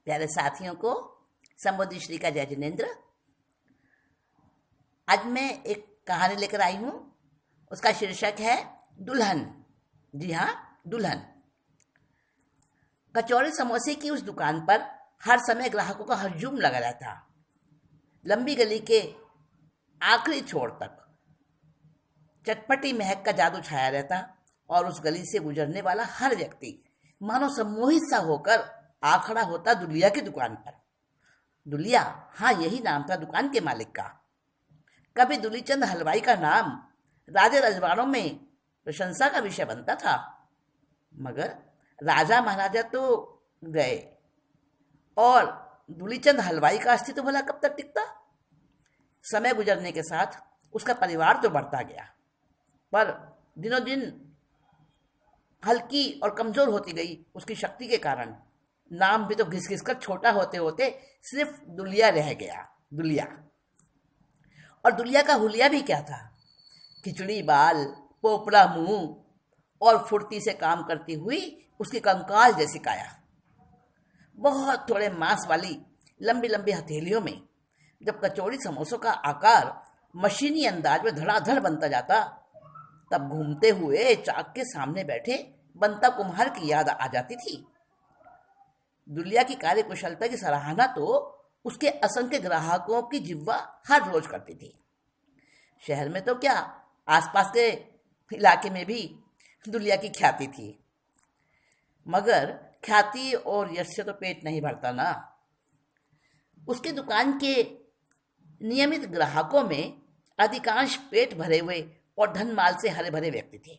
प्यारे साथियों को संबोधि श्री का जय जिनेन्द्र। आज मैं एक कहानी लेकर आई हूँ। उसका शीर्षक है दुल्हन। जी हाँ, दुल्हन। कचौड़ी समोसे की उस दुकान पर हर समय ग्राहकों का हजूम लगा रहता। लंबी गली के आखिरी छोर तक चटपटी महक का जादू छाया रहता और उस गली से गुजरने वाला हर व्यक्ति मानो सम्मोहित सा होकर आ खड़ा होता दुलिया की दुकान पर। दुलिया, हाँ यही नाम था दुकान के मालिक का। कभी दुलीचंद हलवाई का नाम राजे रजवाड़ों में प्रशंसा का विषय बनता था, मगर राजा महाराजा तो गए और दुलीचंद हलवाई का अस्तित्व भला कब तक टिकता। समय गुजरने के साथ उसका परिवार तो बढ़ता गया, पर दिनों दिन हल्की और कमजोर होती गई उसकी शक्ति के कारण। नाम भी तो घिस घिस कर छोटा होते होते सिर्फ दुलिया रह गया। दुलिया। और दुलिया का हुलिया भी क्या था? खिचड़ी बाल, पोपड़ा मुंह और फुर्ती से काम करती हुई उसकी कंकाल जैसी काया। बहुत थोड़े मांस वाली लंबी लंबी हथेलियों में जब कचौड़ी समोसों का आकार मशीनी अंदाज में धड़ाधड़ बनता जाता, तब घूमते हुए चाक के सामने बैठे बनता कुम्हार की याद आ जाती थी। दुलिया की कार्य कुशलता की सराहना तो उसके असंख्य ग्राहकों की जिह्वा हर रोज करती थी। शहर में तो क्या, आसपास के इलाके में भी दुलिया की ख्याति थी। मगर ख्याति और यश से तो पेट नहीं भरता ना। उसकी दुकान के नियमित ग्राहकों में अधिकांश पेट भरे हुए और धन माल से हरे भरे व्यक्ति थे,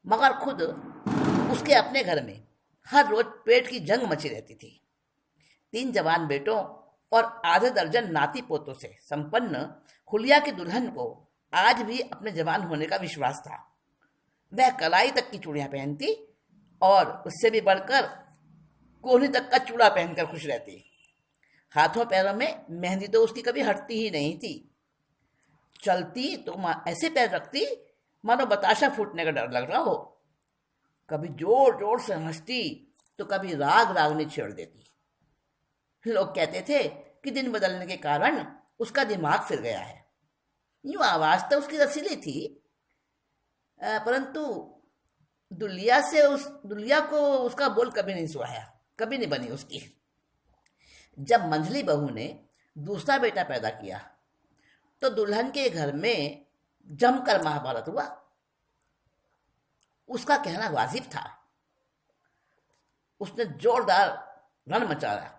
मगर खुद उसके अपने घर में हर रोज पेट की जंग मची रहती थी। 3 जवान बेटों और आधे दर्जन नाती पोतों से संपन्न हुलिया की दुल्हन को आज भी अपने जवान होने का विश्वास था। वह कलाई तक की चूड़ियां पहनती और उससे भी बढ़कर कोहनी तक का चूड़ा पहनकर खुश रहती। हाथों पैरों में मेहंदी तो उसकी कभी हटती ही नहीं थी। चलती तो ऐसे पैर रखती मानो बताशा फूटने का डर लग रहा हो। कभी जोर जोर से हंसती तो कभी राग रागनी छेड़ देती। लोग कहते थे कि दिन बदलने के कारण उसका दिमाग फिर गया है। यूं आवाज तो उसकी रसीली थी, परंतु दुलिया को उसका बोल कभी नहीं सुहाया, कभी नहीं बनी उसकी। जब मंझली बहू ने दूसरा बेटा पैदा किया तो दुल्हन के घर में जमकर महाभारत हुआ। उसका कहना वाजिब था। उसने जोरदार रण मचाया।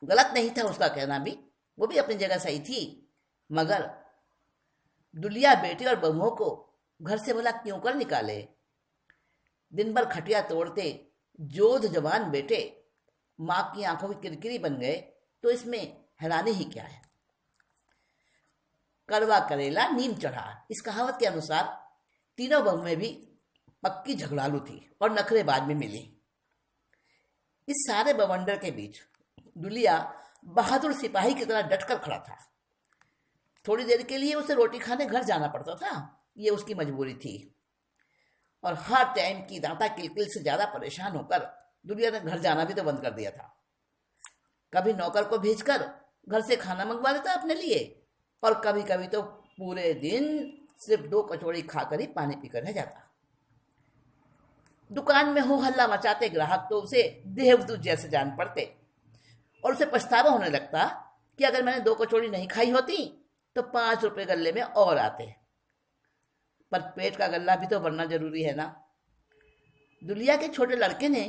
गलत नहीं था उसका कहना भी, वो भी अपनी जगह सही थी। मगर दुलिया बेटे और बहुओं को घर से भला क्यों कर निकाले? दिन भर खटिया तोड़ते जोध जवान बेटे माँ की आंखों की किरकिरी बन गए तो इसमें हैरानी ही क्या है। कड़वा करेला नीम चढ़ा, इस कहावत के अनुसार तीनों बहुएं भी पक्की झगड़ालू थी और नखरेबाज भी मिली। इस सारे बवंडर के बीच दुलिया बहादुर सिपाही की तरह डटकर खड़ा था। थोड़ी देर के लिए उसे रोटी खाने घर जाना पड़ता था, ये उसकी मजबूरी थी। और हर टाइम की दांता किलकिल से ज्यादा परेशान होकर दुलिया ने घर जाना भी तो बंद कर दिया था। कभी नौकर को भेजकर घर से खाना मंगवा लेता अपने लिए, और कभी कभी तो पूरे दिन सिर्फ 2 कचौड़ी खाकर ही पानी पीकर रह जाता। दुकान में हो हल्ला मचाते ग्राहक तो उसे देवदूत जैसे जान पड़ते और उसे पछतावा होने लगता कि अगर मैंने 2 कचौड़ी नहीं खाई होती तो 5 रुपए गल्ले में और आते। पर पेट का गल्ला भी तो भरना जरूरी है ना। दुलिया के छोटे लड़के ने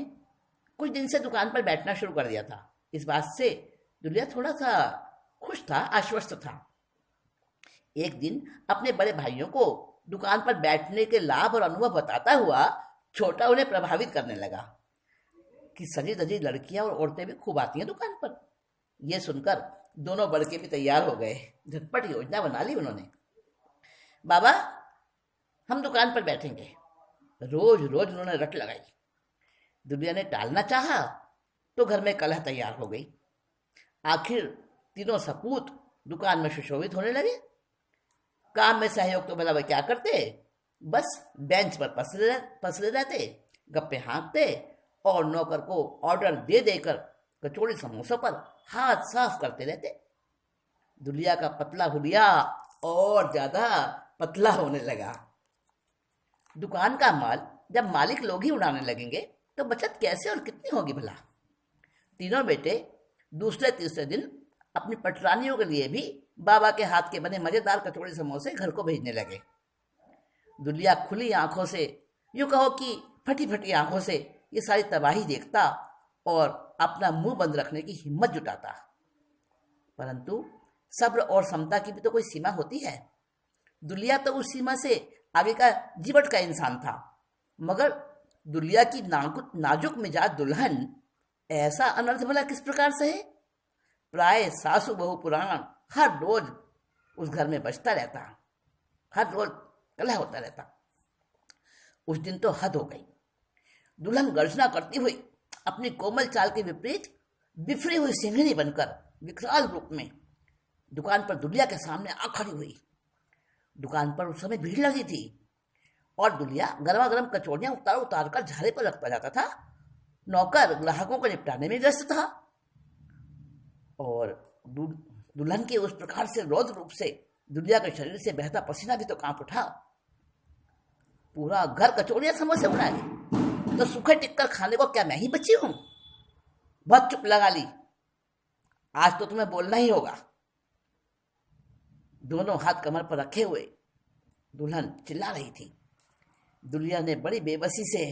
कुछ दिन से दुकान पर बैठना शुरू कर दिया था। इस बात से दुलिया थोड़ा सा खुश था, आश्वस्त था। एक दिन अपने बड़े भाइयों को दुकान पर बैठने के लाभ और अनुभव बताता हुआ छोटा उन्हें प्रभावित करने लगा कि सजी धजी लड़कियां और औरतें भी खूब आती हैं दुकान पर। यह सुनकर दोनों बड़के भी तैयार हो गए। झटपट योजना बना ली उन्होंने। बाबा, हम दुकान पर बैठेंगे। रोज रोज उन्होंने रट लगाई। दुलिया ने टालना चाहा तो घर में कलह तैयार हो गई। आखिर तीनों सपूत दुकान में सुशोभित होने लगे। काम में सहयोग तो भला वे क्या करते, बस बेंच पर पसरे रहते, गप्पे हाँकते और नौकर को ऑर्डर दे देकर कचौड़ी समोसों पर हाथ साफ करते रहते। दुल्हिया का पतला हुलिया और ज्यादा पतला होने लगा। दुकान का माल जब मालिक लोग ही उड़ाने लगेंगे तो बचत कैसे और कितनी होगी भला। तीनों बेटे दूसरे तीसरे दिन अपनी पटरानियों के लिए भी बाबा के हाथ के बने मजेदार कचौड़ी समोसे घर को भेजने लगे। दुल्हिया खुली आंखों से, यूं कहो कि फटी फटी आंखों से ये सारी तबाही देखता और अपना मुंह बंद रखने की हिम्मत जुटाता। परंतु सब्र और समता की भी तो कोई सीमा होती है। दुल्हिया तो उस सीमा से आगे का जीवट का इंसान था, मगर दुल्हिया की नाजुक मिजाज दुल्हन ऐसा अनर्थ भला किस प्रकार से है। प्राय सासू बहु पुराण हर रोज उस घर में बजता रहता, हर रोज कलह होता रहता। उस दिन तो हद हो गई। दुल्हन गर्जना करती हुई अपनी कोमल चाल के विपरीत बिफरी हुई सिंहनी बनकर विकराल रूप में दुकान पर दुल्हिया के सामने आ खड़ी हुई। दुकान पर उस समय भीड़ लगी थी और दुल्हिया गर्मा गर्म कचौड़ियां उतार उतार कर झाड़े पर रखता जाता था। नौकर ग्राहकों को निपटाने में व्यस्त था और दुल्हन के उस प्रकार से रौद्र रूप से दुल्हिया के शरीर से बहता पसीना भी तो कांप उठा। पूरा घर कचौड़ियां समोसे उड़ाए तो सूखे टिक्कर खाने को क्या मैं ही बची हूं। बहुत चुप लगा ली, आज तो तुम्हें बोलना ही होगा। दोनों हाथ कमर पर रखे हुए दुल्हन चिल्ला रही थी। दुल्हिया ने बड़ी बेबसी से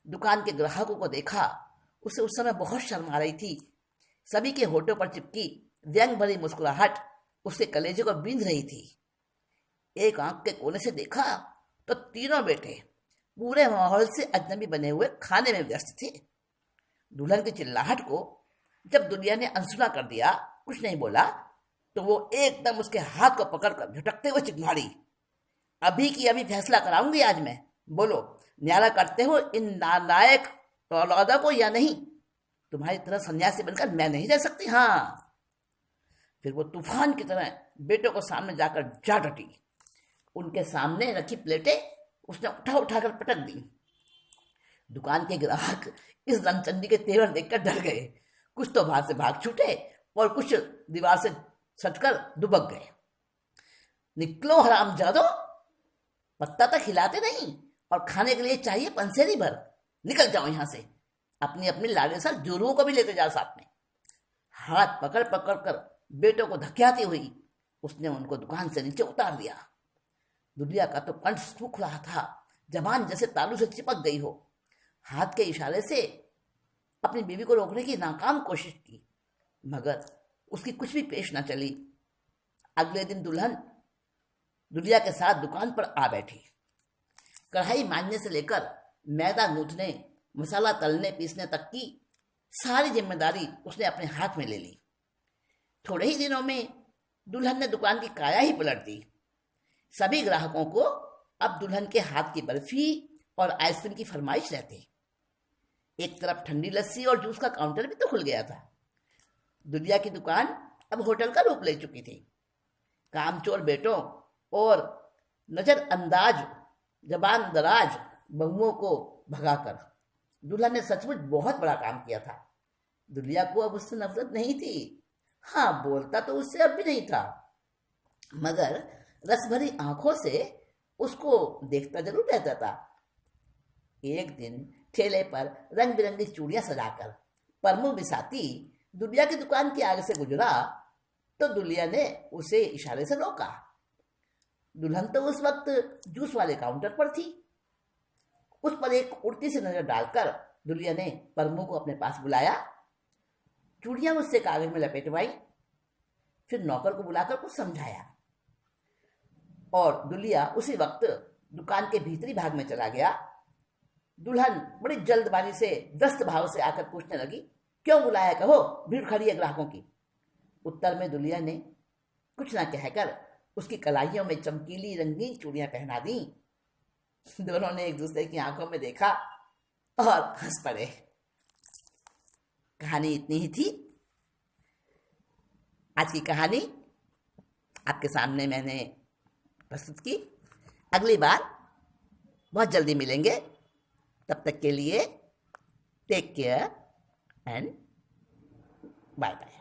दुकान के ग्राहकों को देखा। उसे उस समय बहुत शर्म आ रही थी। सभी के होठों पर चिपकी व्यंग भरी मुस्कुराहट उसके कलेजे को बींध रही थी। एक आंख के कोने से देखा तो तीनों बेटे पूरे माहौल से अजनबी बने हुए खाने में व्यस्त थे। दुल्हन की चिल्लाहट को जब दुल्हिया ने अनसुना कर दिया, कुछ नहीं बोला, तो वो एकदम उसके हाथ को पकड़कर झटकते हुए चिल्लाड़ी, अभी की अभी फैसला कराऊंगी आज मैं। बोलो, न्यारा करते हो इन नालायक औलादा को या नहीं? तुम्हारी तरह सन्यासी बनकर मैं नहीं रह सकती। हाँ। फिर वो तूफान की तरह बेटों को सामने जाकर जा डटी। उनके सामने रखी प्लेटें उसने उठा उठाकर पटक दी। दुकान के ग्राहक इस रणचंडी के तेवर देखकर डर गए। कुछ तो बाहर से भाग छूटे और कुछ दीवार से सटकर दुबक गए। निकलो हरामजादो, पत्ता तक हिलाते नहीं और खाने के लिए चाहिए पंसेरी भर। निकल जाओ यहां से। अपनी अपनी लाडे सर जोरुओं को भी लेते जाओ साथ में। हाथ पकड़ पकड़ कर बेटों को धक्याती हुई उसने उनको दुकान से नीचे उतार दिया। दुल्हिया का तो कंठ सूख रहा था, जबान जैसे तालू से चिपक गई हो। हाथ के इशारे से अपनी बीवी को रोकने की नाकाम कोशिश की, मगर उसकी कुछ भी पेश न चली। अगले दिन दुल्हन दुल्हिया के साथ दुकान पर आ बैठी। कढ़ाई मांजने से लेकर मैदा गूंथने, मसाला तलने पीसने तक की सारी जिम्मेदारी उसने अपने हाथ में ले ली। थोड़े ही दिनों में दुल्हन ने दुकान की काया ही पलट दी। सभी ग्राहकों को अब दुल्हन के हाथ की बर्फी और आइसक्रीम की फरमाइश रहती। एक तरफ ठंडी लस्सी और जूस का काउंटर भी तो खुल गया था। दुल्हिया की दुकान अब होटल का रूप ले चुकी थी। कामचोर बेटों और नजरअंदाज जबान दराज बहुओं को भगाकर दुल्हन ने सचमुच बहुत बड़ा काम किया था। दुल्हिया को अब उससे नफरत नहीं थी। हाँ, बोलता तो उससे अब भी नहीं था, मगर रस भरी आंखों से उसको देखता जरूर रहता था। एक दिन ठेले पर रंग बिरंगी चूड़ियां सजाकर परमू बिसाती दुल्हिया की दुकान के आगे से गुजरा तो दुल्हिया ने उसे इशारे से रोका। दुल्हन तो उस वक्त जूस वाले काउंटर पर थी। उस पर एक उड़ती सी नजर डालकर दुल्हिया ने परमू को अपने पास बुलाया। चूड़ियां उससे कागज में लपेटवाई, फिर नौकर को बुलाकर कुछ समझाया और दुल्हिया उसी वक्त दुकान के भीतरी भाग में चला गया। दुल्हन बड़ी जल्दबाजी से व्यस्त भाव से आकर पूछने लगी, क्यों बुलाया, कहो, भीड़ खड़ी है ग्राहकों की। उत्तर में दुल्हिया ने कुछ ना कहकर उसकी कलाइयों में चमकीली रंगीन चूड़ियां पहना दी। दोनों ने एक दूसरे की आंखों में देखा और हंस पड़े। कहानी इतनी ही थी। आज की कहानी आपके सामने मैंने प्रस्तुत की। अगली बार बहुत जल्दी मिलेंगे। तब तक के लिए take care and bye bye.